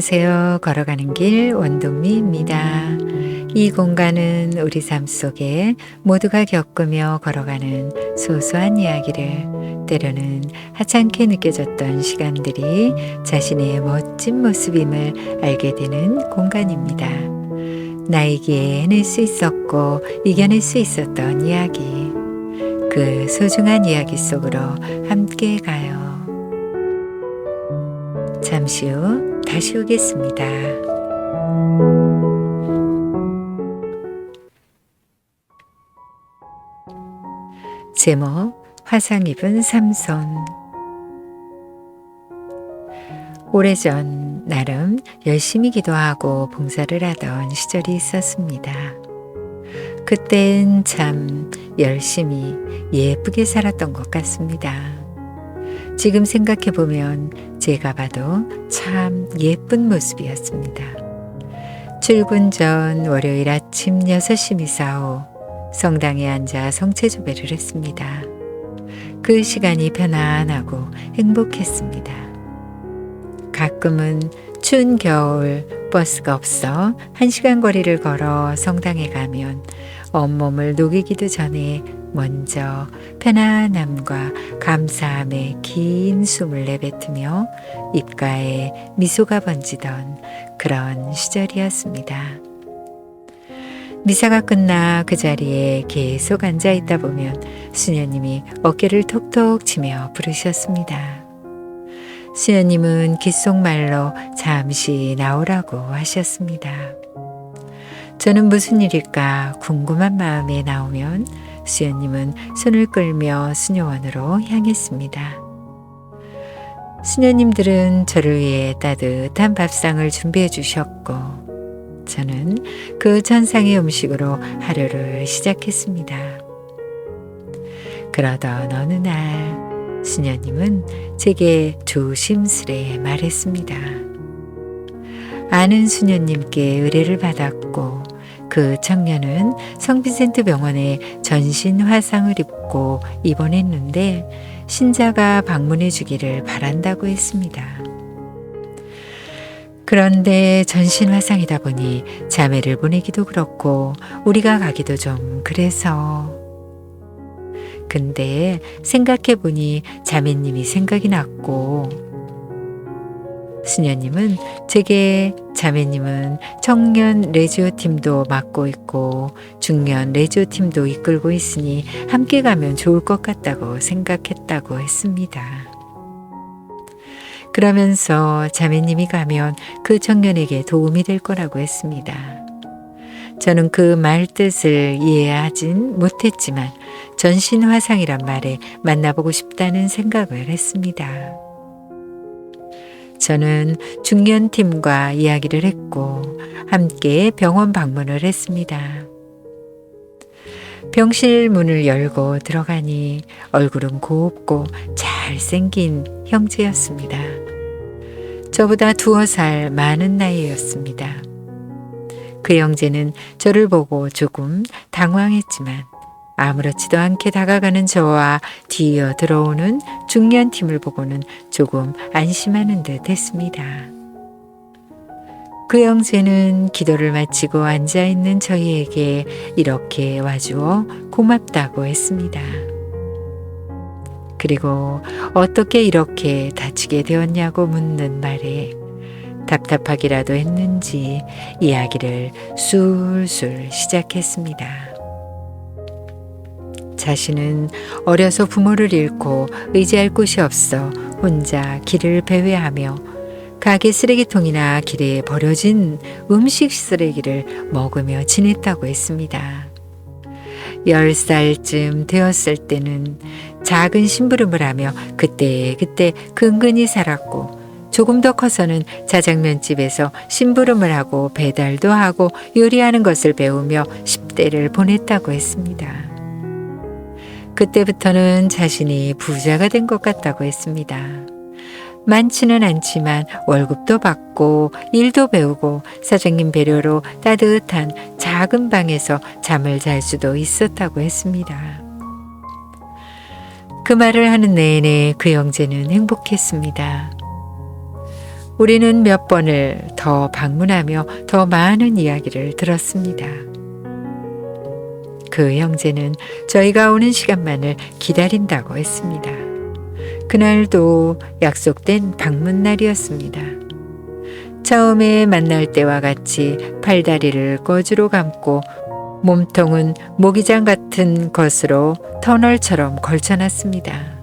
안녕하세요. 걸어가는 길 원동미입니다. 이 공간은 우리 삶 속에 모두가 겪으며 걸어가는 소소한 이야기를, 때로는 하찮게 느껴졌던 시간들이 자신의 멋진 모습임을 알게 되는 공간입니다. 나이기에 해낼 수 있었고 이겨낼 수 있었던 이야기, 그 소중한 이야기 속으로 함께 가요. 잠시 후 다시 오겠습니다. 제목, 화상 입은 삼손. 오래전 나름 열심히 기도하고 봉사를 하던 시절이 있었습니다. 그땐 참 열심히 예쁘게 살았던 것 같습니다. 지금 생각해보면 제가 봐도 참 예쁜 모습이었습니다. 출근 전 월요일 아침 6시 미사 후 성당에 앉아 성체조배를 했습니다. 그 시간이 편안하고 행복했습니다. 가끔은 추운 겨울 버스가 없어 1시간 거리를 걸어 성당에 가면 온몸을 녹이기도 전에 먼저 편안함과 감사함에 긴 숨을 내뱉으며 입가에 미소가 번지던 그런 시절이었습니다. 미사가 끝나 그 자리에 계속 앉아 있다 보면 수녀님이 어깨를 톡톡 치며 부르셨습니다. 수녀님은 귓속말로 잠시 나오라고 하셨습니다. 저는 무슨 일일까 궁금한 마음에 나오면 수녀님은 손을 끌며 수녀원으로 향했습니다. 수녀님들은 저를 위해 따뜻한 밥상을 준비해 주셨고 저는 그 천상의 음식으로 하루를 시작했습니다. 그러던 어느 날 수녀님은 제게 조심스레 말했습니다. 아는 수녀님께 의뢰를 받았고 그 청년은 성빈센트 병원에 전신 화상을 입고 입원했는데 신자가 방문해 주기를 바란다고 했습니다. 그런데 전신 화상이다 보니 자매를 보내기도 그렇고 우리가 가기도 좀 그래서. 근데 생각해 보니 자매님이 생각이 났고 수녀님은 제게 자매님은 청년 레지오 팀도 맡고 있고 중년 레지오 팀도 이끌고 있으니 함께 가면 좋을 것 같다고 생각했다고 했습니다. 그러면서 자매님이 가면 그 청년에게 도움이 될 거라고 했습니다. 저는 그 말 뜻을 이해하진 못했지만 전신 화상이란 말에 만나보고 싶다는 생각을 했습니다. 저는 중년팀과 이야기를 했고 함께 병원 방문을 했습니다. 병실 문을 열고 들어가니 얼굴은 곱고 잘생긴 형제였습니다. 저보다 2살 많은 나이였습니다. 그 형제는 저를 보고 조금 당황했지만 아무렇지도 않게 다가가는 저와 뒤이어 들어오는 중년팀을 보고는 조금 안심하는 듯 했습니다. 그 형제는 기도를 마치고 앉아있는 저희에게 이렇게 와주어 고맙다고 했습니다. 그리고 어떻게 이렇게 다치게 되었냐고 묻는 말에 답답하기라도 했는지 이야기를 술술 시작했습니다. 자신은 어려서 부모를 잃고 의지할 곳이 없어 혼자 길을 배회하며 가게 쓰레기통이나 길에 버려진 음식 쓰레기를 먹으며 지냈다고 했습니다. 10살쯤 되었을 때는 작은 심부름을 하며 그때 근근히 살았고 조금 더 커서는 자장면집에서 심부름을 하고 배달도 하고 요리하는 것을 배우며 10대를 보냈다고 했습니다. 그때부터는 자신이 부자가 된 것 같다고 했습니다. 많지는 않지만 월급도 받고 일도 배우고 사장님 배려로 따뜻한 작은 방에서 잠을 잘 수도 있었다고 했습니다. 그 말을 하는 내내 그 형제는 행복했습니다. 우리는 몇 번을 더 방문하며 더 많은 이야기를 들었습니다. 그 형제는 저희가 오는 시간만을 기다린다고 했습니다. 그날도 약속된 방문 날이었습니다. 처음에 만날 때와 같이 팔다리를 거즈로 감고 몸통은 모기장 같은 것으로 터널처럼 걸쳐놨습니다.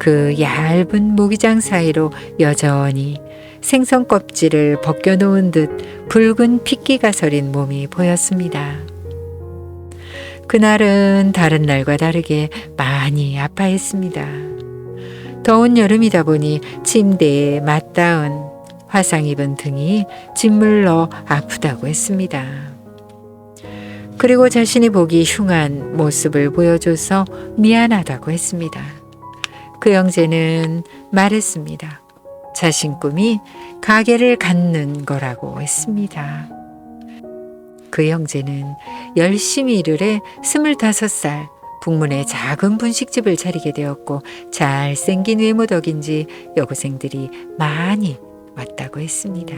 그 얇은 모기장 사이로 여전히 생선 껍질을 벗겨놓은 듯 붉은 핏기가 서린 몸이 보였습니다. 그날은 다른 날과 다르게 많이 아파했습니다. 더운 여름이다 보니 침대에 맞닿은 화상 입은 등이 짓물러 아프다고 했습니다. 그리고 자신이 보기 흉한 모습을 보여줘서 미안하다고 했습니다. 그 형제는 말했습니다. 자신 꿈이 가게를 갖는 거라고 했습니다. 그 형제는 열심히 일을 해 25살 북문의 작은 분식집을 차리게 되었고 잘생긴 외모 덕인지 여고생들이 많이 왔다고 했습니다.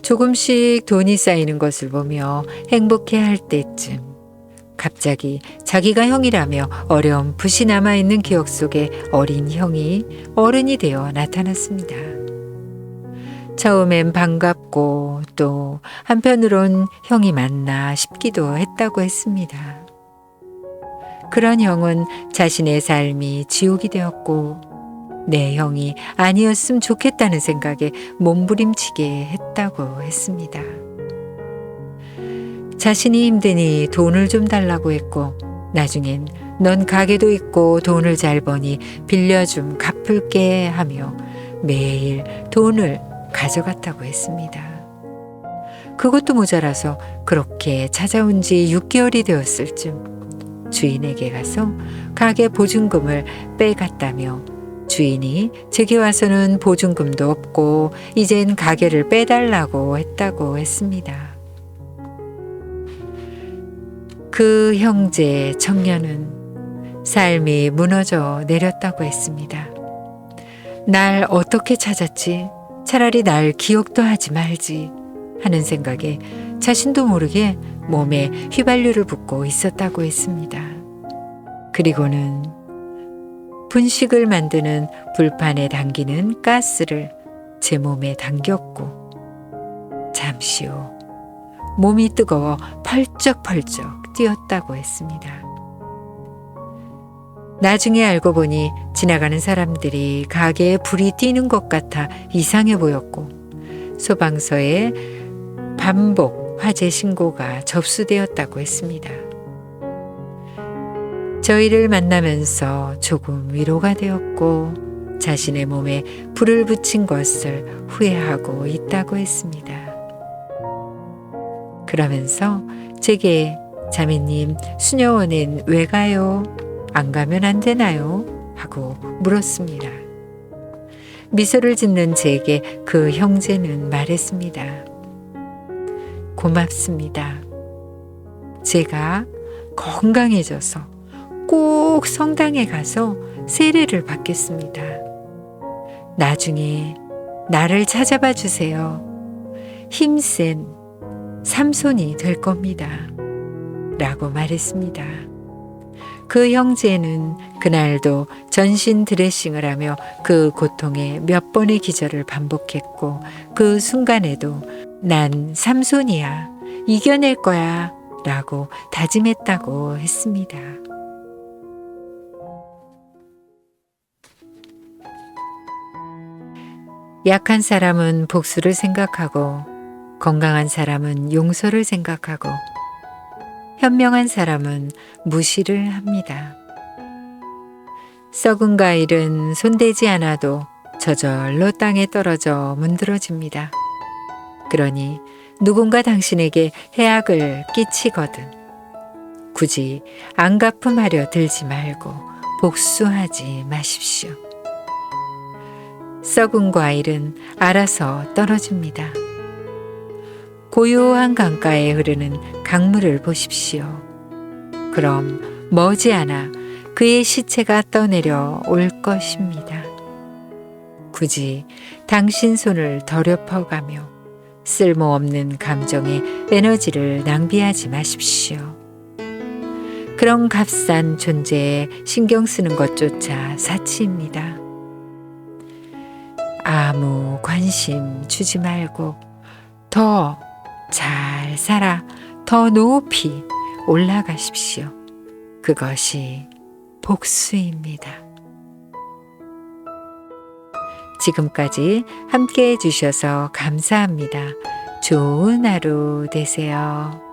조금씩 돈이 쌓이는 것을 보며 행복해할 때쯤 갑자기 자기가 형이라며 어렴풋이 남아있는 기억 속에 어린 형이 어른이 되어 나타났습니다. 처음엔 반갑고 또 한편으론 형이 맞나 싶기도 했다고 했습니다. 그런 형은 자신의 삶이 지옥이 되었고 내 형이 아니었으면 좋겠다는 생각에 몸부림치게 했다고 했습니다. 자신이 힘드니 돈을 좀 달라고 했고 나중엔 넌 가게도 있고 돈을 잘 버니 빌려 좀 갚을게 하며 매일 돈을 가져갔다고 했습니다. 그것도 모자라서 그렇게 찾아온 지 6개월이 되었을 쯤 주인에게 가서 가게 보증금을 빼갔다며 주인이 제게 와서는 보증금도 없고 이젠 가게를 빼달라고 했다고 했습니다. 그 형제 청년은 삶이 무너져 내렸다고 했습니다. 날 어떻게 찾았지? 차라리 날 기억도 하지 말지 하는 생각에 자신도 모르게 몸에 휘발유를 붓고 있었다고 했습니다. 그리고는 분식을 만드는 불판에 당기는 가스를 제 몸에 당겼고 잠시 후 몸이 뜨거워 펄쩍펄쩍 뛰었다고 했습니다. 나중에 알고 보니 지나가는 사람들이 가게에 불이 띄는 것 같아 이상해 보였고 소방서에 반복 화재 신고가 접수되었다고 했습니다. 저희를 만나면서 조금 위로가 되었고 자신의 몸에 불을 붙인 것을 후회하고 있다고 했습니다. 그러면서 제게 자매님 수녀원엔 왜 가요? 안 가면 안 되나요? 하고 물었습니다. 미소를 짓는 제게 그 형제는 말했습니다. 고맙습니다. 제가 건강해져서 꼭 성당에 가서 세례를 받겠습니다. 나중에 나를 찾아봐 주세요. 힘센 삼손이 될 겁니다. 라고 말했습니다. 그 형제는 그날도 전신 드레싱을 하며 그 고통에 몇 번의 기절을 반복했고 그 순간에도 난 삼손이야. 이겨낼 거야. 라고 다짐했다고 했습니다. 약한 사람은 복수를 생각하고 건강한 사람은 용서를 생각하고 현명한 사람은 무시를 합니다. 썩은 과일은 손대지 않아도 저절로 땅에 떨어져 문드러집니다. 그러니 누군가 당신에게 해악을 끼치거든 굳이 안갚음하려 들지 말고 복수하지 마십시오. 썩은 과일은 알아서 떨어집니다. 고요한 강가에 흐르는 강물을 보십시오. 그럼 머지않아 그의 시체가 떠내려 올 것입니다. 굳이 당신 손을 더럽혀가며 쓸모없는 감정에 에너지를 낭비하지 마십시오. 그런 값싼 존재에 신경 쓰는 것조차 사치입니다. 아무 관심 주지 말고 더 잘 살아 더 높이 올라가십시오. 그것이 복수입니다. 지금까지 함께 해주셔서 감사합니다. 좋은 하루 되세요.